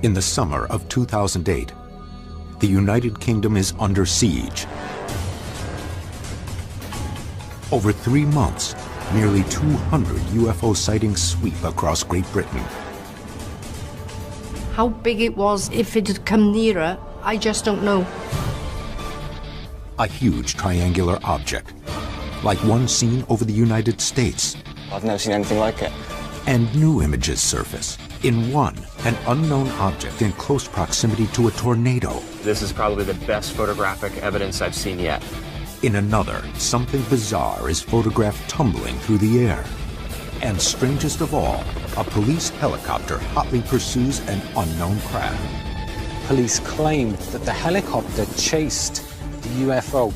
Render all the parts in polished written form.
In the summer of 2008, the United Kingdom is under siege. Over 3 months, nearly 200 UFO sightings sweep across Great Britain. How big it was, if it had come nearer, I just don't know. A huge triangular object, like one seen over the United States. I've never seen anything like it. And new images surface. In one, an unknown object in close proximity to a tornado. This is probably the best photographic evidence I've seen yet. In another, something bizarre is photographed tumbling through the air. And strangest of all, a police helicopter hotly pursues an unknown craft. Police claimed that the helicopter chased the UFO.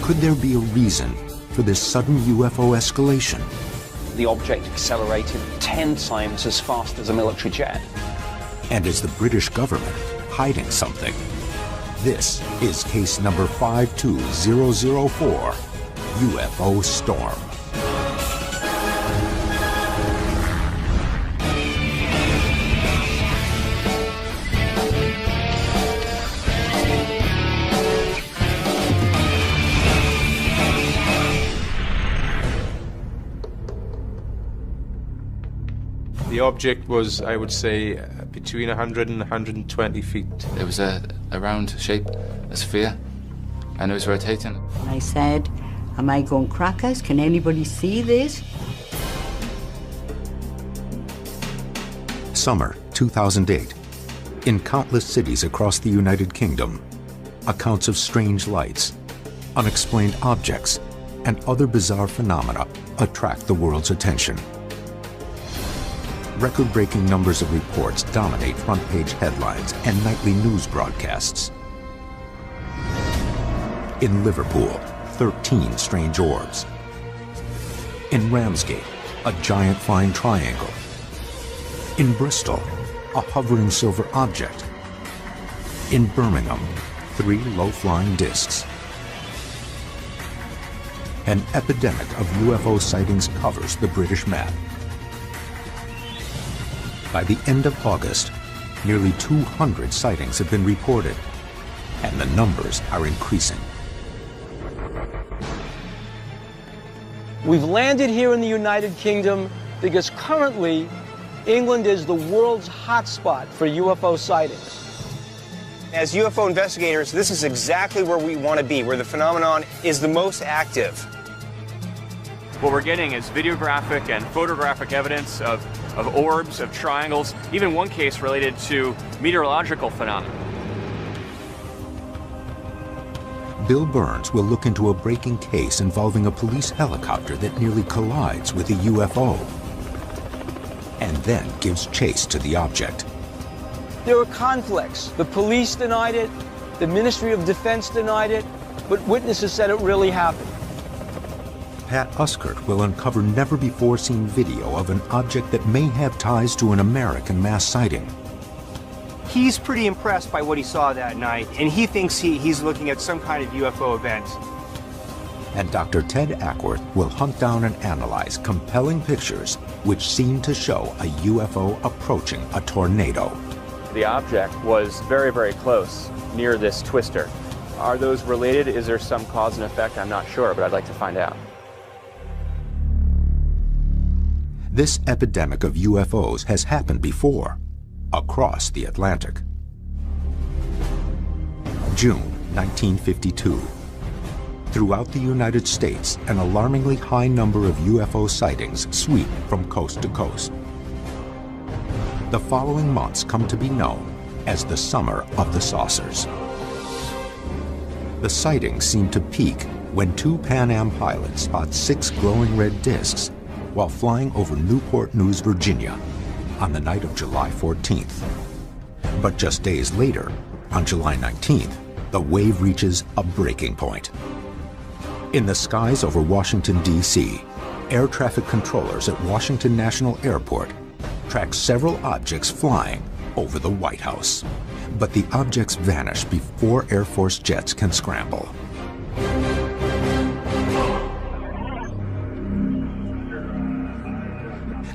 Could there be a reason for this sudden UFO escalation? The object accelerated 10 times as fast as a military jet. And is the British government hiding something? This is case number 52004, UFO Storm. The object was, I would say, between 100 and 120 feet. It was a round shape, a sphere, and it was rotating. I said, am I going crackers? Can anybody see this? Summer 2008. In countless cities across the United Kingdom, accounts of strange lights, unexplained objects, and other bizarre phenomena attract the world's attention. Record-breaking numbers of reports dominate front-page headlines and nightly news broadcasts. In Liverpool, 13 strange orbs. In Ramsgate, a giant flying triangle. In Bristol, a hovering silver object. In Birmingham, 3 low-flying discs. An epidemic of UFO sightings covers the British map. By the end of August, nearly 200 sightings have been reported, and the numbers are increasing. We've landed here in the United Kingdom because currently England is the world's hotspot for UFO sightings. As UFO investigators, this is exactly where we want to be, where the phenomenon is the most active. What we're getting is videographic and photographic evidence of orbs, of triangles, even one case related to meteorological phenomena. Bill Burns will look into a breaking case involving a police helicopter that nearly collides with a UFO, and then gives chase to the object. There were conflicts. The police denied it, the Ministry of Defense denied it, but witnesses said it really happened. Pat Uskert will uncover never-before-seen video of an object that may have ties to an American mass sighting. He's pretty impressed by what he saw that night, and he thinks he's looking at some kind of UFO event. And Dr. Ted Ackworth will hunt down and analyze compelling pictures which seem to show a UFO approaching a tornado. The object was very, very close, near this twister. Are those related? Is there some cause and effect? I'm not sure, but I'd like to find out. This epidemic of UFOs has happened before, across the Atlantic. June 1952. Throughout the United States, an alarmingly high number of UFO sightings sweep from coast to coast. The following months come to be known as the Summer of the Saucers. The sightings seem to peak when 2 Pan Am pilots spot 6 glowing red discs while flying over Newport News, Virginia, on the night of July 14th. But just days later, on July 19th, the wave reaches a breaking point. In the skies over Washington, D.C., air traffic controllers at Washington National Airport track several objects flying over the White House. But the objects vanish before Air Force jets can scramble.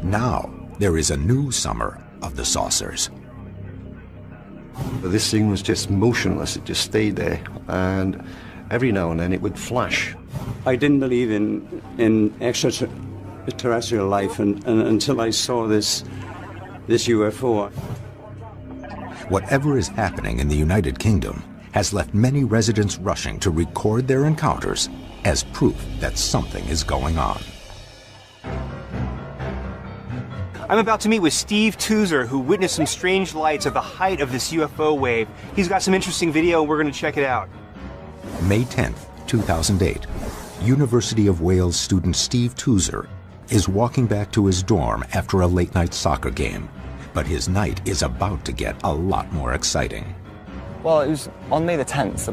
Now, there is a new Summer of the Saucers. This thing was just motionless, it just stayed there, and every now and then it would flash. I didn't believe in extraterrestrial life until I saw this UFO. Whatever is happening in the United Kingdom has left many residents rushing to record their encounters as proof that something is going on. I'm about to meet with Steve Tuzer, who witnessed some strange lights at the height of this UFO wave. He's got some interesting video, and we're going to check it out. May 10th, 2008, University of Wales student Steve Tuzer is walking back to his dorm after a late-night soccer game. But his night is about to get a lot more exciting. Well, it was on May the 10th,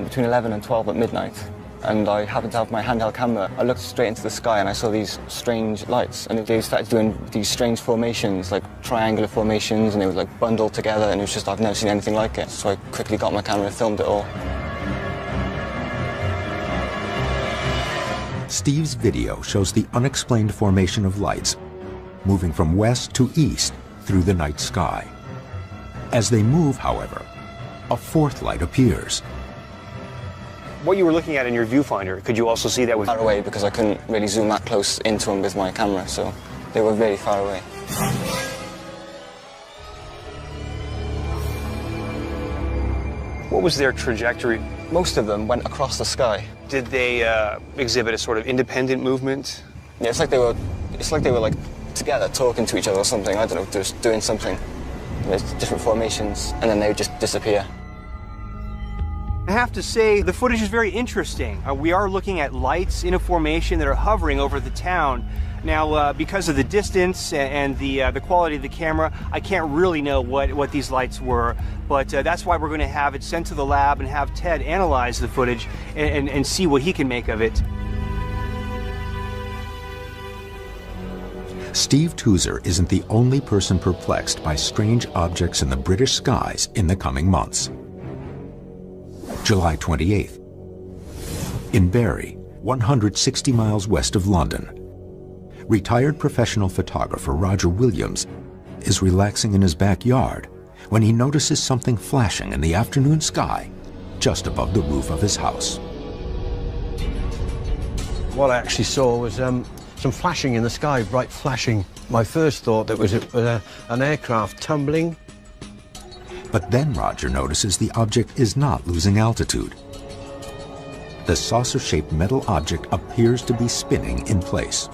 between 11 and 12 at midnight. And I happened to have my handheld camera. I looked straight into the sky and I saw these strange lights. And they started doing these strange formations, like triangular formations, and they were like bundled together. And it was just, I've never seen anything like it. So I quickly got my camera and filmed it all. Steve's video shows the unexplained formation of lights moving from west to east through the night sky. As they move, however, a fourth light appears. What you were looking at in your viewfinder, could you also see that with... Far away, because I couldn't really zoom that close into them with my camera, so they were very far away. What was their trajectory? Most of them went across the sky. Did they exhibit a sort of independent movement? Yeah, it's like they were like together talking to each other or something. I don't know, just doing something. There's different formations, and then they would just disappear. I have to say, the footage is very interesting. We are looking at lights in a formation that are hovering over the town. Now, because of the distance and the quality of the camera, I can't really know what these lights were, but that's why we're going to have it sent to the lab and have Ted analyze the footage and see what he can make of it. Steve Tuzer isn't the only person perplexed by strange objects in the British skies in the coming months. July 28th. In Bury, 160 miles west of London, retired professional photographer Roger Williams is relaxing in his backyard when he notices something flashing in the afternoon sky just above the roof of his house. What I actually saw was some flashing in the sky, bright flashing. My first thought that was an aircraft tumbling. But then Roger notices the object is not losing altitude. The saucer-shaped metal object appears to be spinning in place.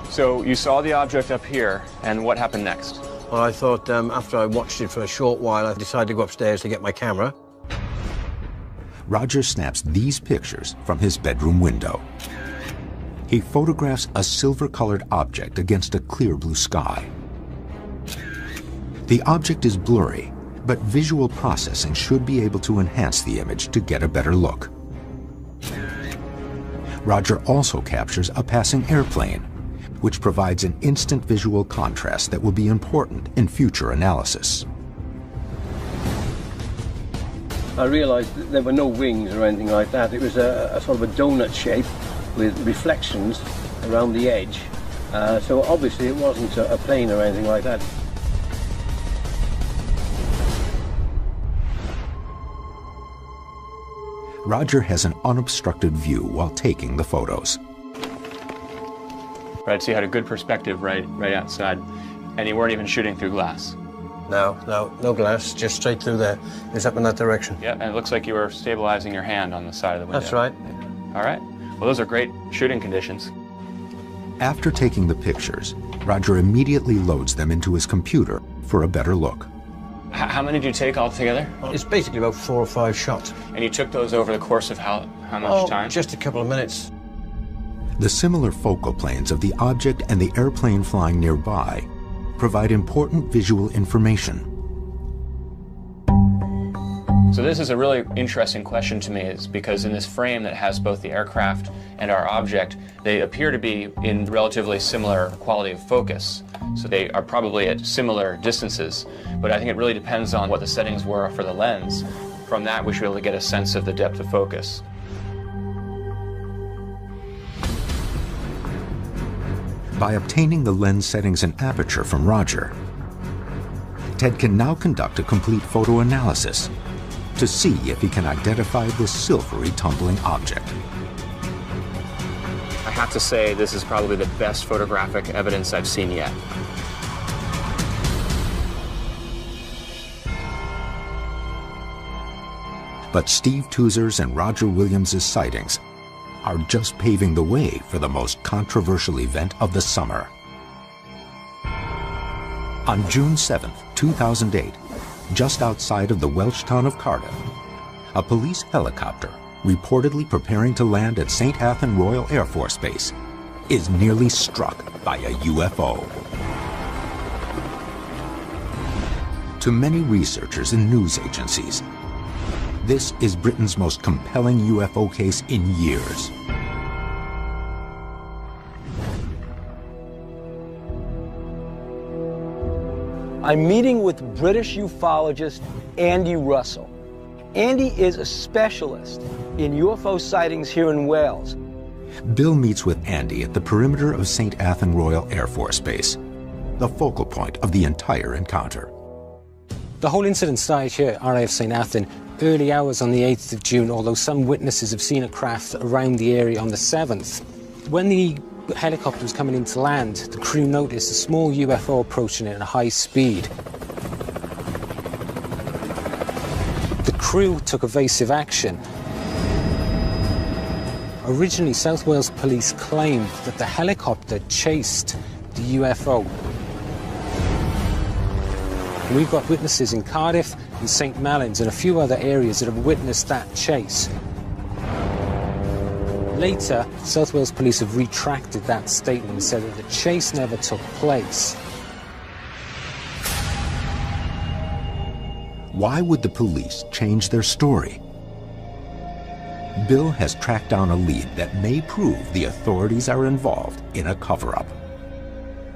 So you saw the object up here, and what happened next? Well, I thought after I watched it for a short while, I decided to go upstairs to get my camera. Roger snaps these pictures from his bedroom window. He photographs a silver-colored object against a clear blue sky. The object is blurry, but visual processing should be able to enhance the image to get a better look. Roger also captures a passing airplane, which provides an instant visual contrast that will be important in future analysis. I realized that there were no wings or anything like that. It was a sort of a donut shape with reflections around the edge. So obviously it wasn't a plane or anything like that. Roger has an unobstructed view while taking the photos. Right, so you had a good perspective right outside, and you weren't even shooting through glass. No glass, just straight through there. It's up in that direction. Yeah, and it looks like you were stabilizing your hand on the side of the window. That's right. All right. Well, those are great shooting conditions. After taking the pictures, Roger immediately loads them into his computer for a better look. How many did you take altogether? It's basically about 4 or 5 shots. And you took those over the course of how much time? Just a couple of minutes. The similar focal planes of the object and the airplane flying nearby provide important visual information. So this is a really interesting question to me, is because in this frame that has both the aircraft and our object, they appear to be in relatively similar quality of focus. So they are probably at similar distances, but I think it really depends on what the settings were for the lens. From that, we should be able to get a sense of the depth of focus. By obtaining the lens settings and aperture from Roger, Ted can now conduct a complete photo analysis to see if he can identify this silvery tumbling object. I have to say this is probably the best photographic evidence I've seen yet. But Steve Toozer's and Roger Williams's sightings are just paving the way for the most controversial event of the summer. On June 7, 2008, just outside of the Welsh town of Cardiff, a police helicopter, reportedly preparing to land at St. Athan Royal Air Force Base, is nearly struck by a UFO. To many researchers and news agencies, this is Britain's most compelling UFO case in years. I'm meeting with British ufologist Andy Russell. Andy is a specialist in UFO sightings here in Wales. Bill meets with Andy at the perimeter of St. Athan Royal Air Force Base, the focal point of the entire encounter. The whole incident started here at RAF St. Athan early hours on the 8th of June, although some witnesses have seen a craft around the area on the 7th. When the helicopter was coming in to land, the crew noticed a small UFO approaching it at a high speed. The crew took evasive action. Originally, South Wales Police claimed that the helicopter chased the UFO. We've got witnesses in Cardiff and St. Mellons and a few other areas that have witnessed that chase. Later, South Wales Police have retracted that statement and said that the chase never took place. Why would the police change their story? Bill has tracked down a lead that may prove the authorities are involved in a cover-up.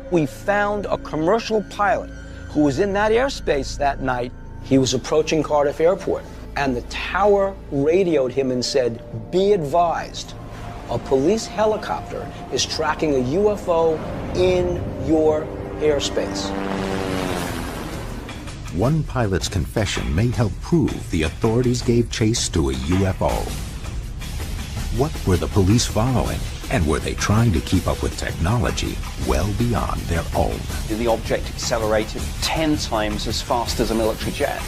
We found a commercial pilot who was in that airspace that night. He was approaching Cardiff Airport, and the tower radioed him and said, "Be advised, a police helicopter is tracking a UFO in your airspace." One pilot's confession may help prove the authorities gave chase to a UFO. What were the police following? And were they trying to keep up with technology well beyond their own? The object accelerated 10 times as fast as a military jet.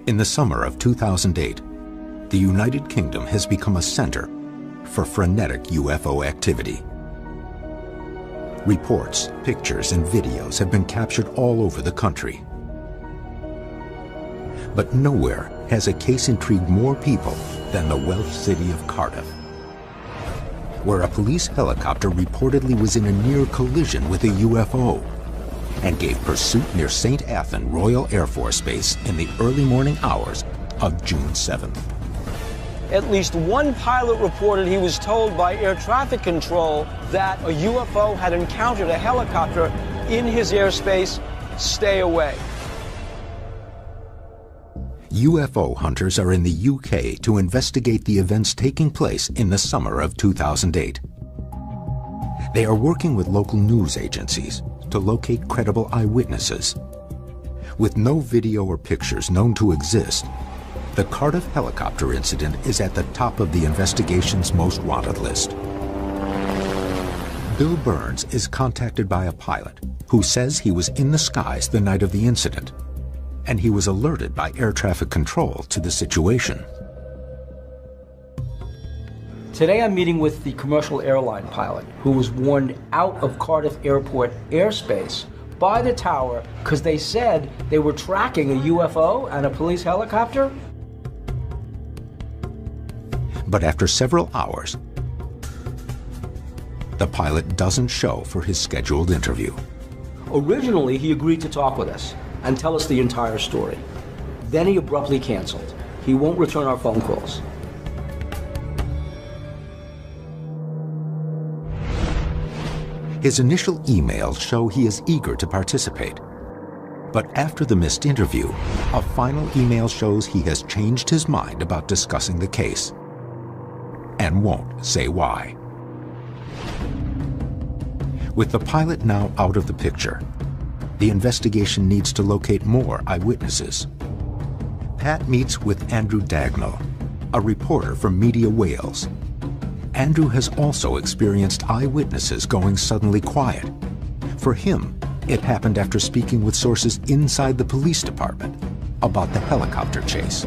In the summer of 2008, the United Kingdom has become a center for frenetic UFO activity. Reports, pictures, and videos have been captured all over the country. But nowhere has a case intrigued more people than the Welsh city of Cardiff, where a police helicopter reportedly was in a near collision with a UFO and gave pursuit near St. Athan Royal Air Force Base in the early morning hours of June 7th. At least one pilot reported he was told by air traffic control that a UFO had encountered a helicopter in his airspace. Stay away. UFO hunters are in the UK to investigate the events taking place in the summer of 2008. They are working with local news agencies to locate credible eyewitnesses. With no video or pictures known to exist, the Cardiff helicopter incident is at the top of the investigation's most wanted list. Bill Burns is contacted by a pilot who says he was in the skies the night of the incident, and he was alerted by air traffic control to the situation. Today I'm meeting with the commercial airline pilot who was warned out of Cardiff Airport airspace by the tower because they said they were tracking a UFO and a police helicopter. But after several hours, the pilot doesn't show for his scheduled interview. Originally, he agreed to talk with us and tell us the entire story. Then he abruptly canceled. He won't return our phone calls. His initial emails show he is eager to participate. But after the missed interview, a final email shows he has changed his mind about discussing the case. and won't say why. With the pilot now out of the picture, the investigation needs to locate more eyewitnesses. Pat meets with Andrew Dagnall, a reporter from Media Wales. Andrew has also experienced eyewitnesses going suddenly quiet. For him, it happened after speaking with sources inside the police department about the helicopter chase.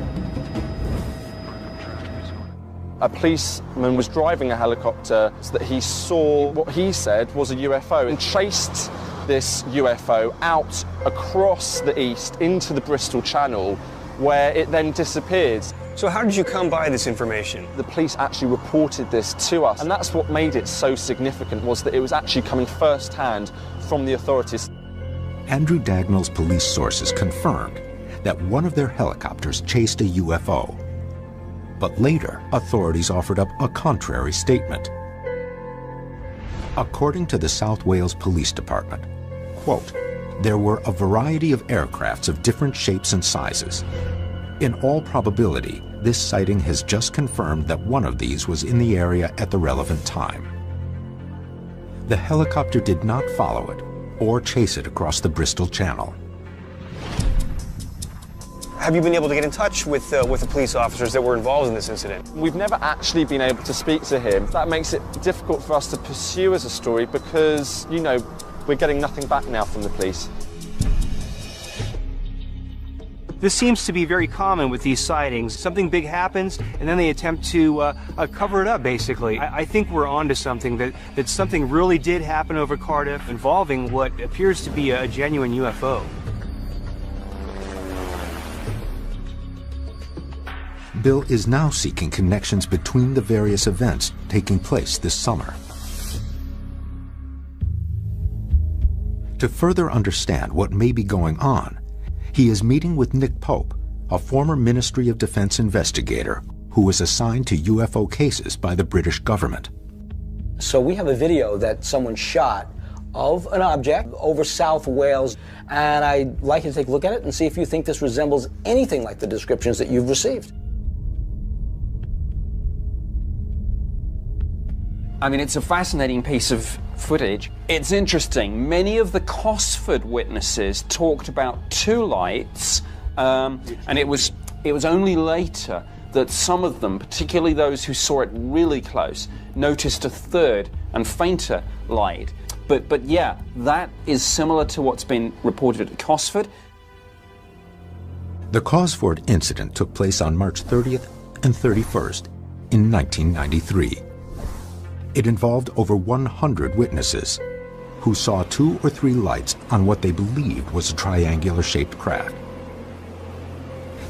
A policeman was driving a helicopter that he saw what he said was a UFO and chased this UFO out across the east into the Bristol Channel, where it then disappeared. So how did you come by this information? The police actually reported this to us, and that's what made it so significant, was that it was actually coming first-hand from the authorities. Andrew Dagnall's police sources confirmed that one of their helicopters chased a UFO. But later, authorities offered up a contrary statement. According to the South Wales Police Department, quote, there were a variety of aircrafts of different shapes and sizes. In all probability, this sighting has just confirmed that one of these was in the area at the relevant time. The helicopter did not follow it or chase it across the Bristol Channel. Have you been able to get in touch with the police officers that were involved in this incident? We've never actually been able to speak to him. That makes it difficult for us to pursue as a story because, you know, we're getting nothing back now from the police. This seems to be very common with these sightings. Something big happens, and then they attempt to cover it up, basically. I think we're onto something, that something really did happen over Cardiff involving what appears to be a genuine UFO. Bill is now seeking connections between the various events taking place this summer. To further understand what may be going on, he is meeting with Nick Pope, a former Ministry of Defense investigator who was assigned to UFO cases by the British government. So we have a video that someone shot of an object over South Wales, and I'd like you to take a look at it and see if you think this resembles anything like the descriptions that you've received. I mean, it's a fascinating piece of footage. It's interesting. Many of the Cosford witnesses talked about two lights, and it was only later that some of them, particularly those who saw it really close, noticed a third and fainter light. But yeah, that is similar to what's been reported at Cosford. The Cosford incident took place on March 30th and 31st in 1993. It involved over 100 witnesses who saw 2 or 3 lights on what they believed was a triangular-shaped craft.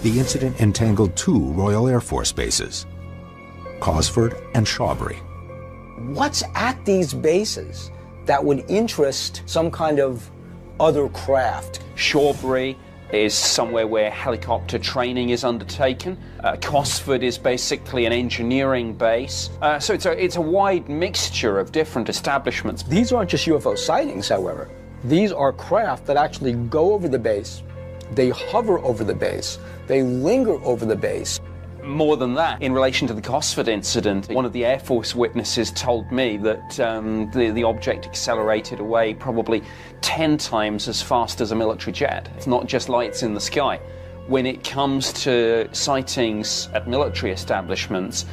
The incident entangled 2 Royal Air Force bases, Cosford and Shawbury. What's at these bases that would interest some kind of other craft? Shawbury is somewhere where helicopter training is undertaken. Cosford is basically an engineering base. So it's a wide mixture of different establishments. These aren't just UFO sightings, however. These are craft that actually go over the base, they hover over the base, they linger over the base. More than that, in relation to the Cosford incident, one of the Air Force witnesses told me that the object accelerated away probably 10 times as fast as a military jet. It's not just lights in the sky. When it comes to sightings at military establishments,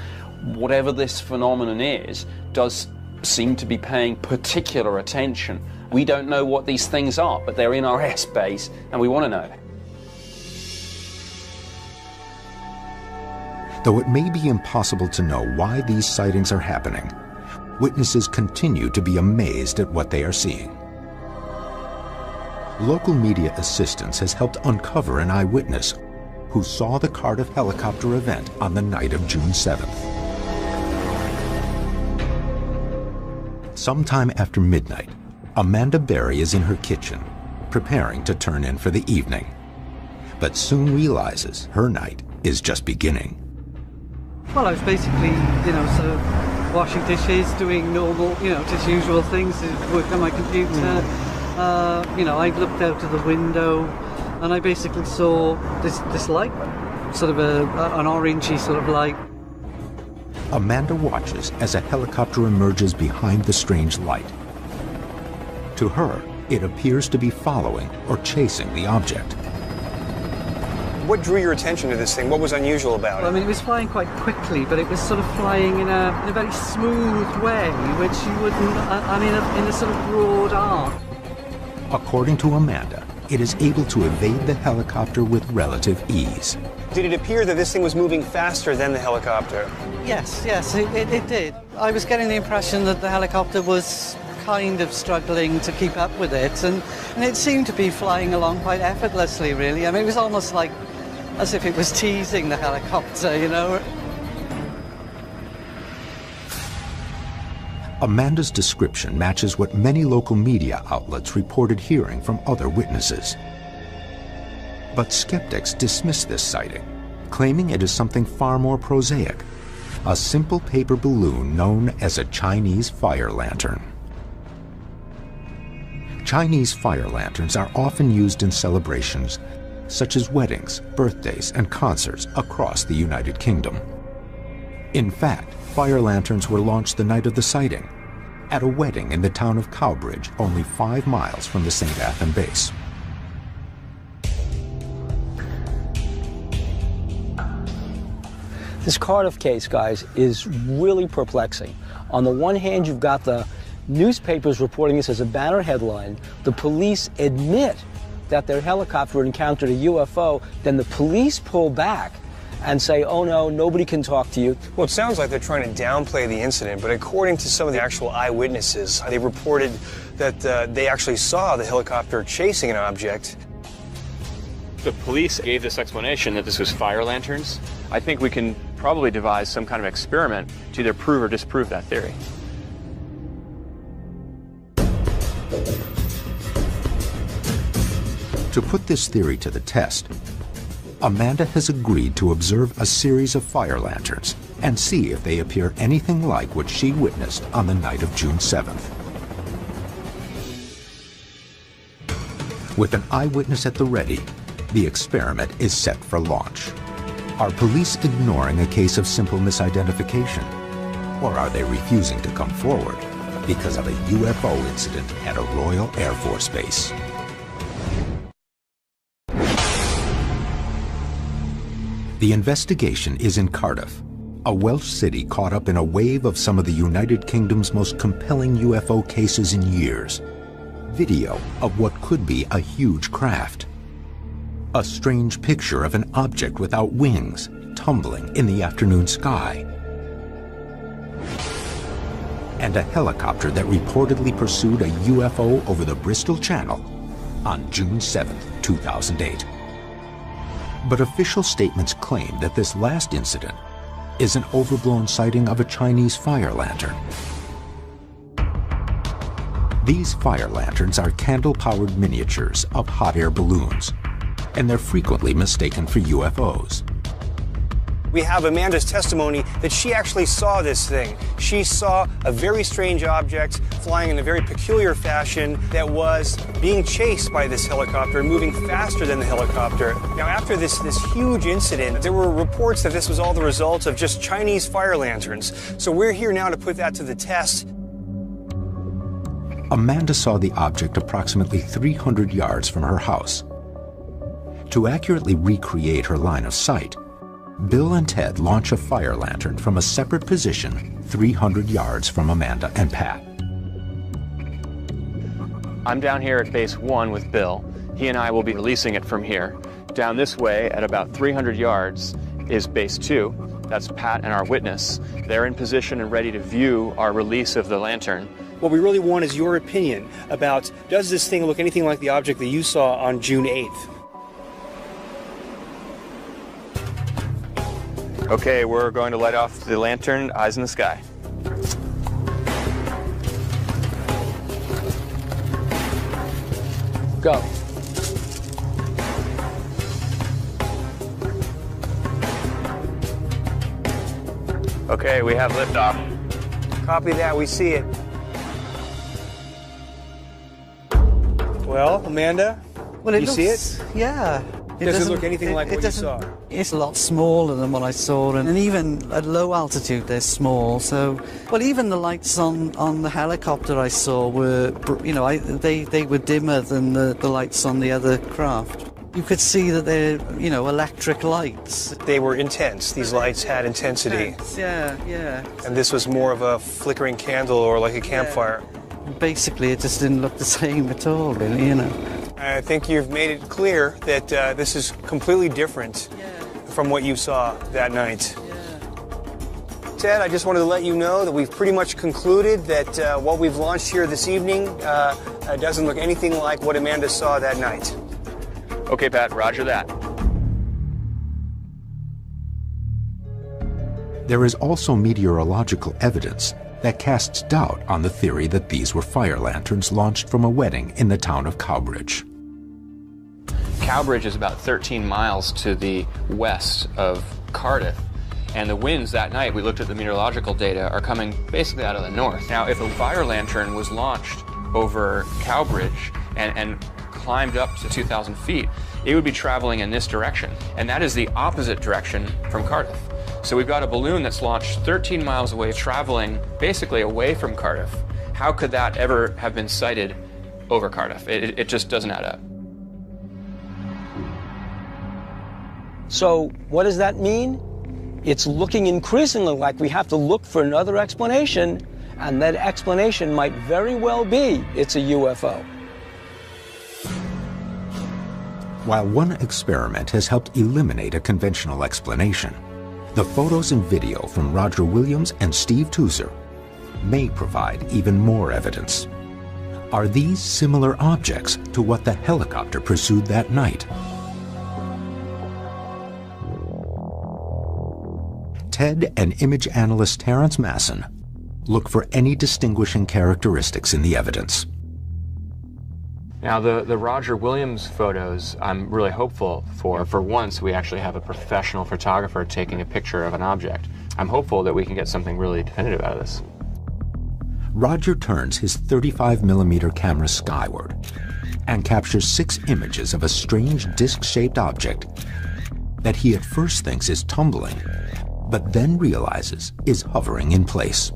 whatever this phenomenon is, does seem to be paying particular attention. We don't know what these things are, but they're in our airspace, and we want to know. Though it may be impossible to know why these sightings are happening, witnesses continue to be amazed at what they are seeing. Local media assistance has helped uncover an eyewitness who saw the Cardiff helicopter event on the night of June 7th. Sometime after midnight, Amanda Berry is in her kitchen, preparing to turn in for the evening, but soon realizes her night is just beginning. Well, I was basically, sort of washing dishes, doing normal, just usual things, working on my computer. I looked out of the window and I basically saw this light, sort of an orangey sort of light. Amanda watches as a helicopter emerges behind the strange light. To her, it appears to be following or chasing the object. What drew your attention to this thing? What was unusual about it? Well, I mean, it was flying quite quickly, but it was sort of flying in a very smooth way, which you wouldn't, in a sort of broad arc. According to Amanda, it is able to evade the helicopter with relative ease. Did it appear that this thing was moving faster than the helicopter? Yes, it did. I was getting the impression that the helicopter was kind of struggling to keep up with it, and it seemed to be flying along quite effortlessly, really. I mean, it was almost like as if it was teasing the helicopter, you know. Amanda's description matches what many local media outlets reported hearing from other witnesses. But skeptics dismiss this sighting, claiming it is something far more prosaic, a simple paper balloon known as a Chinese fire lantern. Chinese fire lanterns are often used in celebrations such as weddings, birthdays, and concerts across the United Kingdom. In fact, fire lanterns were launched the night of the sighting at a wedding in the town of Cowbridge, only 5 miles from the St. Athan base. This Cardiff case, guys, is really perplexing. On the one hand, you've got the newspapers reporting this as a banner headline. The police admit that their helicopter encountered a UFO. Then the police pull back and say, oh no, nobody can talk to you. Well, it sounds like they're trying to downplay the incident, but according to some of the actual eyewitnesses, they reported that they actually saw the helicopter chasing an object. The police gave this explanation that this was fire lanterns. I think we can probably devise some kind of experiment to either prove or disprove that theory. To put this theory to the test, Amanda has agreed to observe a series of fire lanterns and see if they appear anything like what she witnessed on the night of June 7th. With an eyewitness at the ready, the experiment is set for launch. Are police ignoring a case of simple misidentification? Or are they refusing to come forward because of a UFO incident at a Royal Air Force base? The investigation is in Cardiff, a Welsh city caught up in a wave of some of the United Kingdom's most compelling UFO cases in years. Video of what could be a huge craft. A strange picture of an object without wings tumbling in the afternoon sky. And a helicopter that reportedly pursued a UFO over the Bristol Channel on June 7, 2008. But official statements claim that this last incident is an overblown sighting of a Chinese fire lantern. These fire lanterns are candle-powered miniatures of hot air balloons, and they're frequently mistaken for UFOs. We have Amanda's testimony that she actually saw this thing. She saw a very strange object flying in a very peculiar fashion that was being chased by this helicopter, moving faster than the helicopter. Now, after this huge incident, there were reports that this was all the result of just Chinese fire lanterns. So we're here now to put that to the test. Amanda saw the object approximately 300 yards from her house. To accurately recreate her line of sight, Bill and Ted launch a fire lantern from a separate position 300 yards from Amanda and Pat. I'm down here at base 1 with Bill. He and I will be releasing it from here. Down this way at about 300 yards is base 2. That's Pat and our witness. They're in position and ready to view our release of the lantern. What we really want is your opinion about, does this thing look anything like the object that you saw on June 8th? Okay, we're going to light off the lantern, eyes in the sky. Go. Okay, we have liftoff. Copy that, we see it. Well, Amanda, well, you see it? Yeah. Does it look anything like what you saw? It's a lot smaller than what I saw, and even at low altitude they're small. So, well, even the lights on the helicopter I saw were, you know, they were dimmer than the lights on the other craft. You could see that they're, you know, electric lights. They were intense. These lights had intensity. Yeah, yeah. And this was more of a flickering candle or like a campfire. Basically, it just didn't look the same at all, really, you know. I think you've made it clear that this is completely different from what you saw that night. Ted, I just wanted to let you know that we've pretty much concluded that what we've launched here this evening doesn't look anything like what Amanda saw that night. Okay, Pat, roger that. There is also meteorological evidence that casts doubt on the theory that these were fire lanterns launched from a wedding in the town of Cowbridge. Cowbridge is about 13 miles to the west of Cardiff, and the winds that night, we looked at the meteorological data, are coming basically out of the north. Now, if a fire lantern was launched over Cowbridge and climbed up to 2,000 feet, it would be traveling in this direction, and that is the opposite direction from Cardiff. So we've got a balloon that's launched 13 miles away, traveling basically away from Cardiff. How could that ever have been sighted over Cardiff? It just doesn't add up. So what does that mean? It's looking increasingly like we have to look for another explanation, and that explanation might very well be it's a UFO. While one experiment has helped eliminate a conventional explanation, the photos and video from Roger Williams and Steve Tuser may provide even more evidence. Are these similar objects to what the helicopter pursued that night? Ted and image analyst Terrence Masson look for any distinguishing characteristics in the evidence. Now, the Roger Williams photos, I'm really hopeful for once we actually have a professional photographer taking a picture of an object. I'm hopeful that we can get something really definitive out of this. Roger turns his 35mm camera skyward and captures 6 images of a strange disc-shaped object that he at first thinks is tumbling, but then realizes is hovering in place.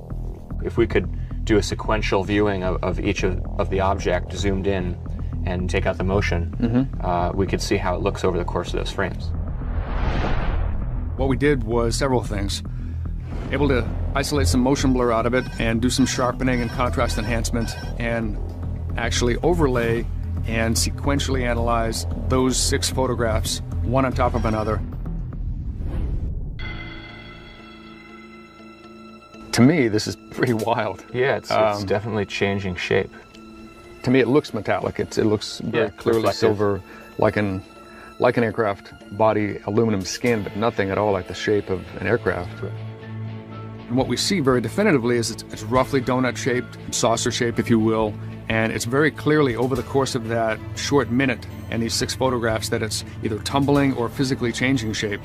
If we could do a sequential viewing of each of the object zoomed in and take out the motion, we could see how it looks over the course of those frames. What we did was several things. Able to isolate some motion blur out of it and do some sharpening and contrast enhancement and actually overlay and sequentially analyze those 6 photographs, one on top of another. To me, this is pretty wild. Yeah, it's definitely changing shape. To me, it looks metallic. It looks very clearly silver, like an aircraft body, aluminum skin, but nothing at all like the shape of an aircraft. And what we see very definitively is it's roughly donut-shaped, saucer-shaped, if you will, and it's very clearly over the course of that short minute and these 6 photographs that it's either tumbling or physically changing shape.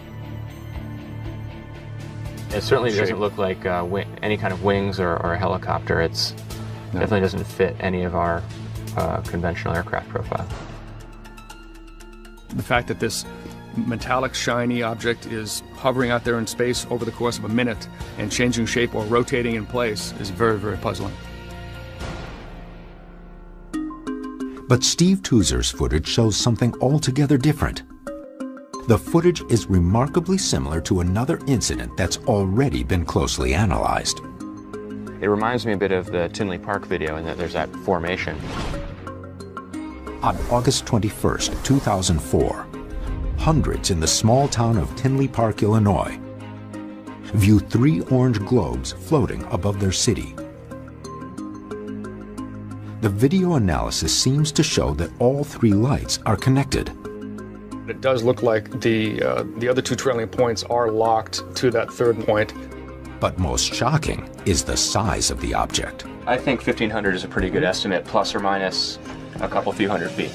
It certainly doesn't look like any kind of wings or a helicopter. It's definitely doesn't fit any of our conventional aircraft profile. The fact that this metallic, shiny object is hovering out there in space over the course of a minute and changing shape or rotating in place is very, very puzzling. But Steve Tuser's footage shows something altogether different. The footage is remarkably similar to another incident that's already been closely analyzed. It reminds me a bit of the Tinley Park video in that there's that formation. On August 21st, 2004, hundreds in the small town of Tinley Park, Illinois, view 3 orange globes floating above their city. The video analysis seems to show that all 3 lights are connected. It does look like the other 2 trailing points are locked to that 3rd point. But most shocking is the size of the object. I think 1,500 is a pretty good estimate, plus or minus a few hundred feet.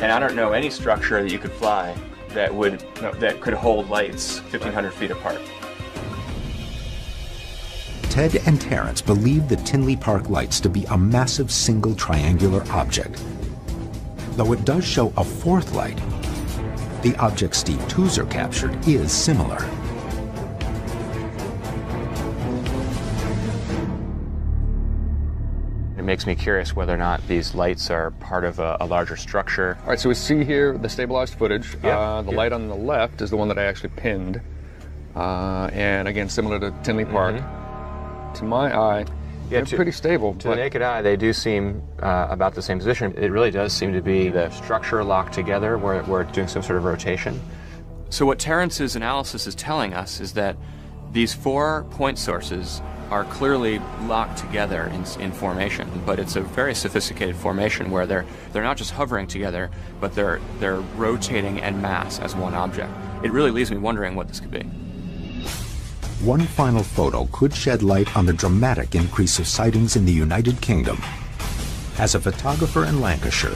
And I don't know any structure that you could fly that could hold lights 1,500 feet apart. Ted and Terrence believe the Tinley Park lights to be a massive single triangular object Though it does show a fourth light, the object Steve Tuzer captured is similar. It makes me curious whether or not these lights are part of a larger structure. All right, so we see here the stabilized footage. Yeah. The light on the left is the one that I actually pinned. And again, similar to Tinley Park. To my eye, they're pretty stable. To the naked eye, they do seem about the same position. It really does seem to be the structure locked together where we're doing some sort of rotation. So what Terrence's analysis is telling us is that these 4 point sources are clearly locked together in formation, but it's a very sophisticated formation where they're not just hovering together, but they're rotating en masse as one object. It really leaves me wondering what this could be. One final photo could shed light on the dramatic increase of sightings in the United Kingdom, as a photographer in Lancashire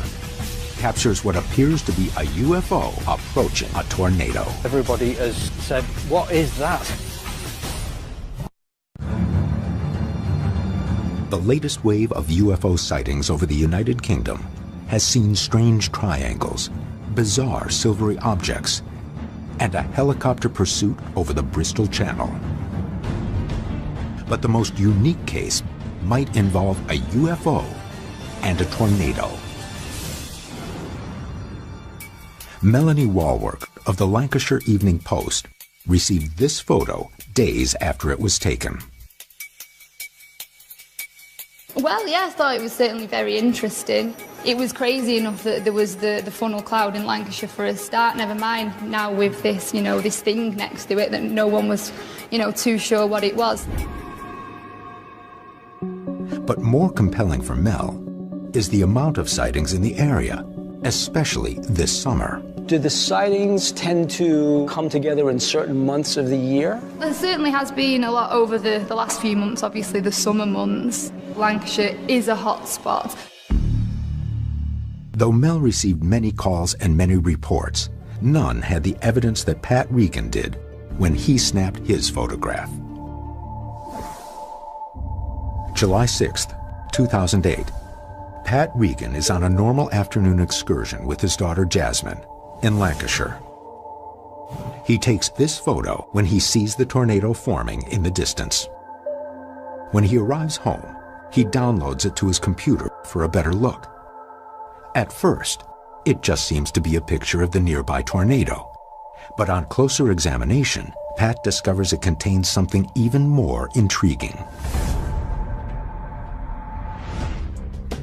captures what appears to be a UFO approaching a tornado. Everybody has said, what is that? The latest wave of UFO sightings over the United Kingdom has seen strange triangles, bizarre silvery objects, and a helicopter pursuit over the Bristol Channel. But the most unique case might involve a UFO and a tornado. Melanie Walwork of the Lancashire Evening Post received this photo days after it was taken. Well, yeah, I thought it was certainly very interesting. It was crazy enough that there was the funnel cloud in Lancashire for a start, never mind now with this, this thing next to it that no one was, too sure what it was. But more compelling for Mel is the amount of sightings in the area, especially this summer. Do the sightings tend to come together in certain months of the year? There certainly has been a lot over the last few months, obviously the summer months. Lancashire is a hot spot. Though Mel received many calls and many reports, none had the evidence that Pat Regan did when he snapped his photograph. July 6th, 2008. Pat Regan is on a normal afternoon excursion with his daughter Jasmine in Lancashire. He takes this photo when he sees the tornado forming in the distance. When he arrives home, he downloads it to his computer for a better look. At first, it just seems to be a picture of the nearby tornado. But on closer examination, Pat discovers it contains something even more intriguing.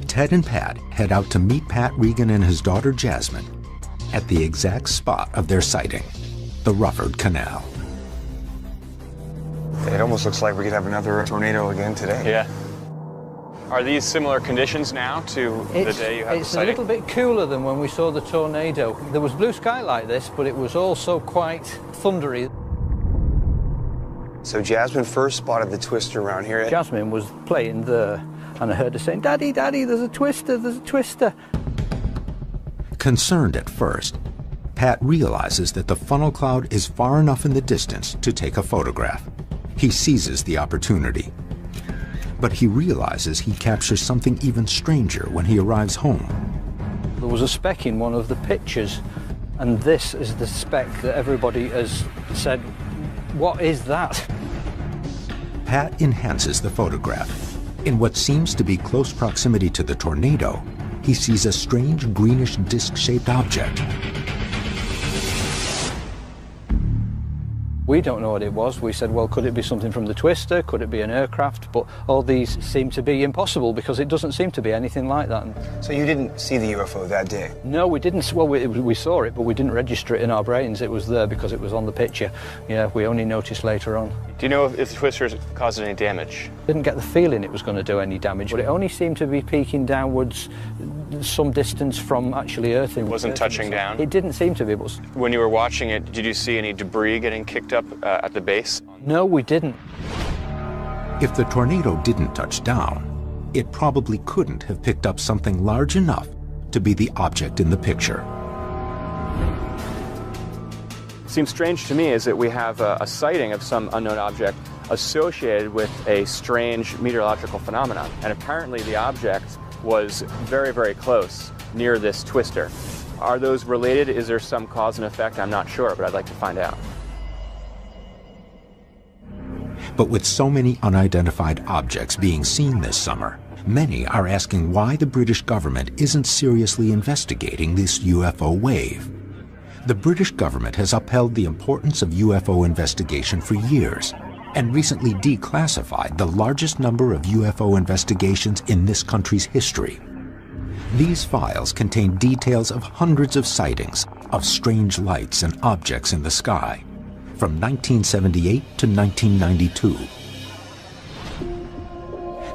Ted and Pat head out to meet Pat Regan and his daughter Jasmine at the exact spot of their sighting, the Rufford Canal. It almost looks like we could have another tornado again today. Yeah. Are these similar conditions now to the day you had the sighting? It's a little bit cooler than when we saw the tornado. There was blue sky like this, but it was also quite thundery. So Jasmine first spotted the twister around here. Jasmine was playing there, and I heard her saying, "Daddy, Daddy, there's a twister, there's a twister." Concerned at first, Pat realizes that the funnel cloud is far enough in the distance to take a photograph. He seizes the opportunity. But he realizes he captures something even stranger when he arrives home. There was a speck in one of the pictures, and this is the speck that everybody has said, "What is that?" Pat enhances the photograph. In what seems to be close proximity to the tornado, he sees a strange greenish disc-shaped object. We don't know what it was. We said, well, could it be something from the twister? Could it be an aircraft? But all these seem to be impossible because it doesn't seem to be anything like that. So you didn't see the UFO that day? No, we didn't. Well, we saw it, but we didn't register it in our brains. It was there because it was on the picture. Yeah, we only noticed later on. Do you know if the twisters caused any damage? Didn't get the feeling it was going to do any damage, but it only seemed to be peaking downwards some distance from actually Earth. It wasn't touching down? It didn't seem to be. But when you were watching it, did you see any debris getting kicked up at the base? No, we didn't. If the tornado didn't touch down, it probably couldn't have picked up something large enough to be the object in the picture. Seems strange to me is that we have a sighting of some unknown object associated with a strange meteorological phenomenon, and apparently the object was very, very close near this twister. Are those related? Is there some cause and effect? I'm not sure, but I'd like to find out. But with so many unidentified objects being seen this summer, many are asking why the British government isn't seriously investigating this UFO wave. The British government has upheld the importance of UFO investigation for years and recently declassified the largest number of UFO investigations in this country's history. These files contain details of hundreds of sightings of strange lights and objects in the sky from 1978 to 1992.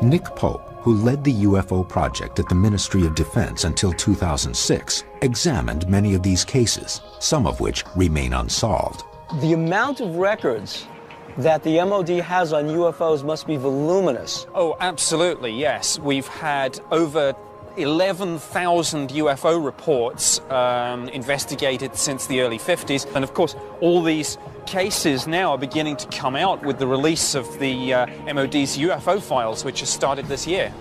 Nick Pope, who led the UFO project at the Ministry of Defense until 2006, examined many of these cases, some of which remain unsolved. The amount of records that the MOD has on UFOs must be voluminous. Oh, absolutely, yes. We've had over 11,000 UFO reports investigated since the early 50s. And of course, all these cases now are beginning to come out with the release of the MOD's UFO files, which has started this year.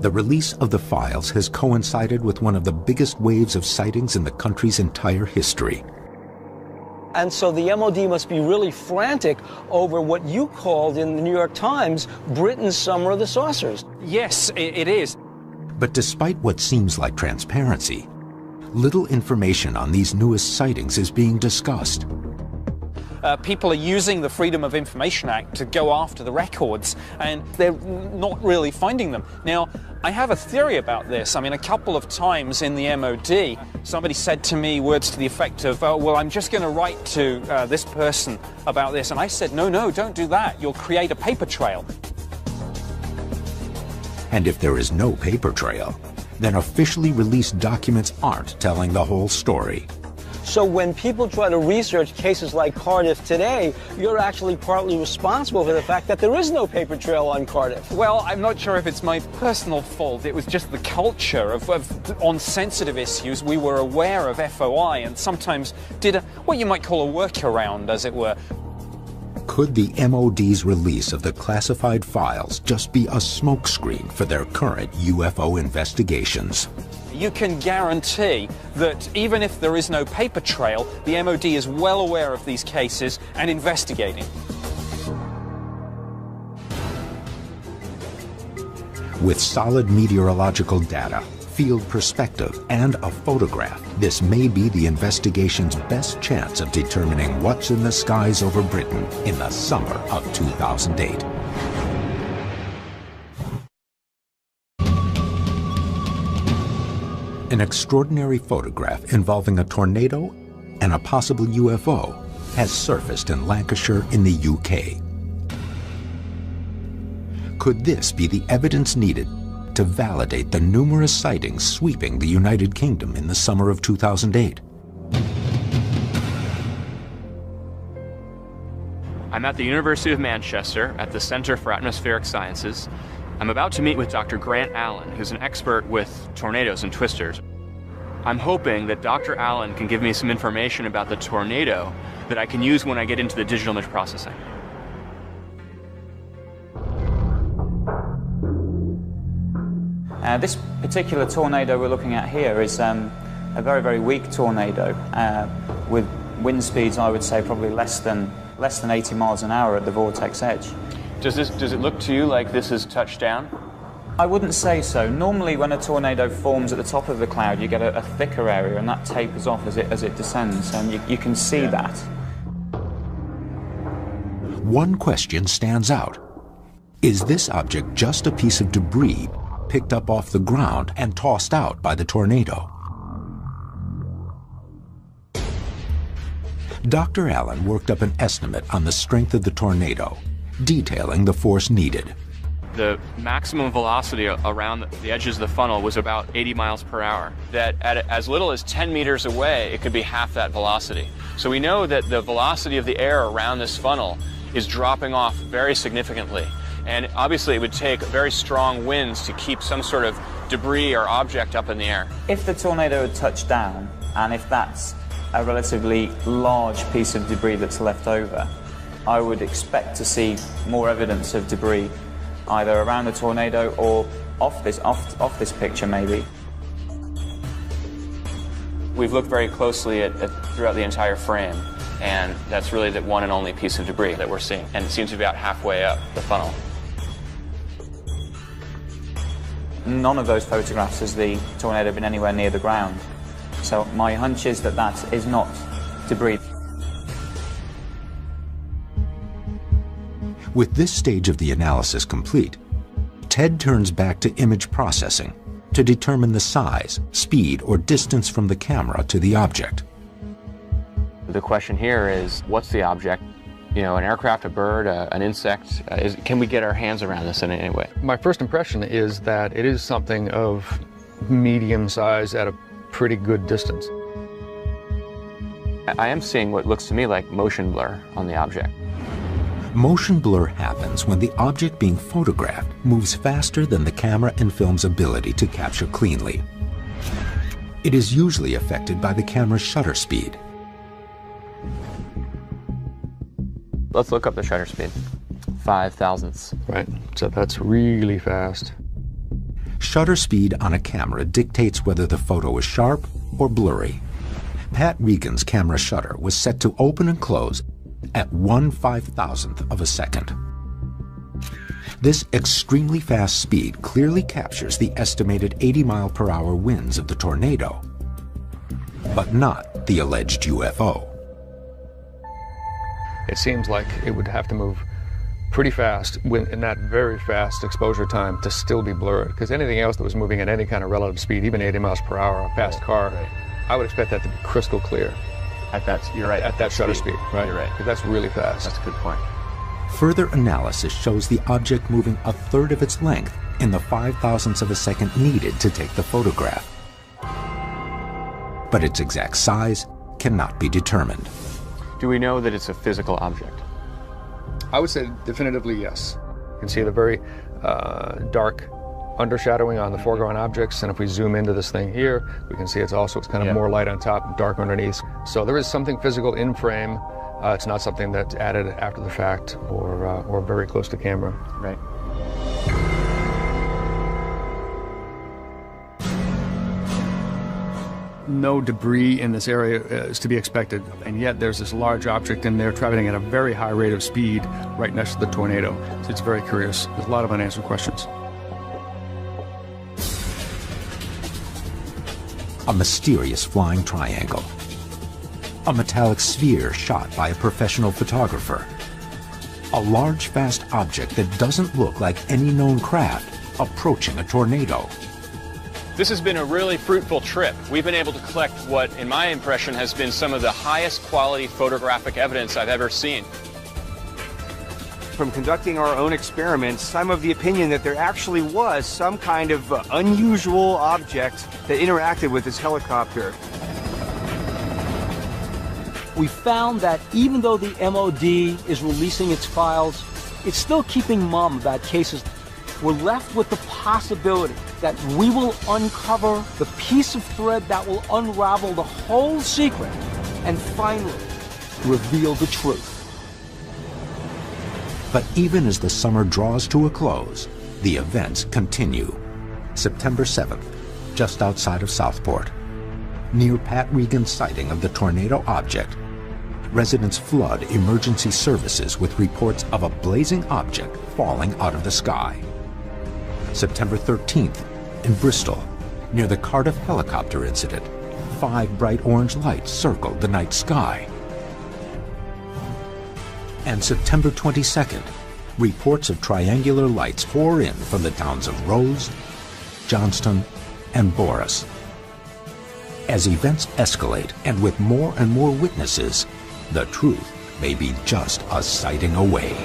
The release of the files has coincided with one of the biggest waves of sightings in the country's entire history. And so the MOD must be really frantic over what you called in the New York Times, Britain's Summer of the Saucers. Yes, it is. But despite what seems like transparency, little information on these newest sightings is being discussed. People are using the Freedom of Information Act to go after the records, and they're not really finding them. Now, I have a theory about this. I mean, a couple of times in the MOD, somebody said to me words to the effect of, oh, well, I'm just going to write to this person about this. And I said, no, don't do that. You'll create a paper trail. And if there is no paper trail, then officially released documents aren't telling the whole story. So when people try to research cases like Cardiff today, you're actually partly responsible for the fact that there is no paper trail on Cardiff. Well, I'm not sure if it's my personal fault. It was just the culture on sensitive issues. We were aware of FOI and sometimes did what you might call a workaround, as it were. Could the MOD's release of the classified files just be a smokescreen for their current UFO investigations? You can guarantee that even if there is no paper trail, the MOD is well aware of these cases and investigating. With solid meteorological data, field perspective, and a photograph, this may be the investigation's best chance of determining what's in the skies over Britain in the summer of 2008. An extraordinary photograph involving a tornado and a possible UFO has surfaced in Lancashire in the UK. Could this be the evidence needed to validate the numerous sightings sweeping the United Kingdom in the summer of 2008? I'm at the University of Manchester at the Centre for Atmospheric Sciences. I'm about to meet with Dr. Grant Allen, who's an expert with tornadoes and twisters. I'm hoping that Dr. Allen can give me some information about the tornado that I can use when I get into the digital image processing. This particular tornado we're looking at here is a very, very weak tornado with wind speeds, I would say, probably less than 80 miles an hour at the vortex edge. Does it look to you like this is touched down? I wouldn't say so. Normally when a tornado forms at the top of the cloud, you get a thicker area and that tapers off as it descends, and you can see that. One question stands out. Is this object just a piece of debris picked up off the ground and tossed out by the tornado? Dr. Allen worked up an estimate on the strength of the tornado, detailing the force needed. The maximum velocity around the edges of the funnel was about 80 miles per hour. That at as little as 10 meters away, it could be half that velocity. So we know that the velocity of the air around this funnel is dropping off very significantly. And obviously it would take very strong winds to keep some sort of debris or object up in the air. If the tornado had touched down, and if that's a relatively large piece of debris that's left over, I would expect to see more evidence of debris either around the tornado or off this picture maybe. We've looked very closely throughout the entire frame, and that's really the one and only piece of debris that we're seeing, and it seems to be about halfway up the funnel. None of those photographs has the tornado been anywhere near the ground. So my hunch is that that is not debris. With this stage of the analysis complete, Ted turns back to image processing to determine the size, speed, or distance from the camera to the object. The question here is, what's the object? You know, an aircraft, a bird, an insect? Can we get our hands around this in any way? My first impression is that it is something of medium size at a pretty good distance. I am seeing what looks to me like motion blur on the object. Motion blur happens when the object being photographed moves faster than the camera and film's ability to capture cleanly. It is usually affected by the camera's shutter speed. Let's look up the shutter speed. 5 thousandths. Right, so that's really fast. Shutter speed on a camera dictates whether the photo is sharp or blurry. Pat Regan's camera shutter was set to open and close at 1/5000th of a second. This extremely fast speed clearly captures the estimated 80-mile-per-hour winds of the tornado, but not the alleged UFO. It seems like it would have to move pretty fast in that very fast exposure time to still be blurred, because anything else that was moving at any kind of relative speed, even 80 miles per hour, a fast car, I would expect that to be crystal clear. You're right. At that shutter speed, right? You're right. Because that's really fast. That's a good point. Further analysis shows the object moving a third of its length in the 5 thousandths of a second needed to take the photograph. But its exact size cannot be determined. Do we know that it's a physical object? I would say definitively yes. You can see the very dark undershadowing on the foreground objects, and if we zoom into this thing here, we can see it's kind of more light on top and dark underneath. So there is something physical in frame. It's not something that's added after the fact or very close to camera. Right. No debris in this area is to be expected, and yet there's this large object in there traveling at a very high rate of speed right next to the tornado. So it's very curious. There's a lot of unanswered questions. A mysterious flying triangle. A metallic sphere shot by a professional photographer. A large, fast object that doesn't look like any known craft approaching a tornado. This has been a really fruitful trip. We've been able to collect what, in my impression, has been some of the highest quality photographic evidence I've ever seen. From conducting our own experiments, I'm of the opinion that there actually was some kind of unusual object that interacted with this helicopter. We found that even though the MOD is releasing its files, it's still keeping mum about cases. We're left with the possibility that we will uncover the piece of thread that will unravel the whole secret and finally reveal the truth. But even as the summer draws to a close, the events continue. September 7th, just outside of Southport, near Pat Regan's sighting of the tornado object, residents flood emergency services with reports of a blazing object falling out of the sky. September 13th, in Bristol, near the Cardiff helicopter incident, 5 bright orange lights circled the night sky. And September 22nd, reports of triangular lights pour in from the towns of Rose, Johnston, and Boris. As events escalate and with more and more witnesses, the truth may be just a sighting away.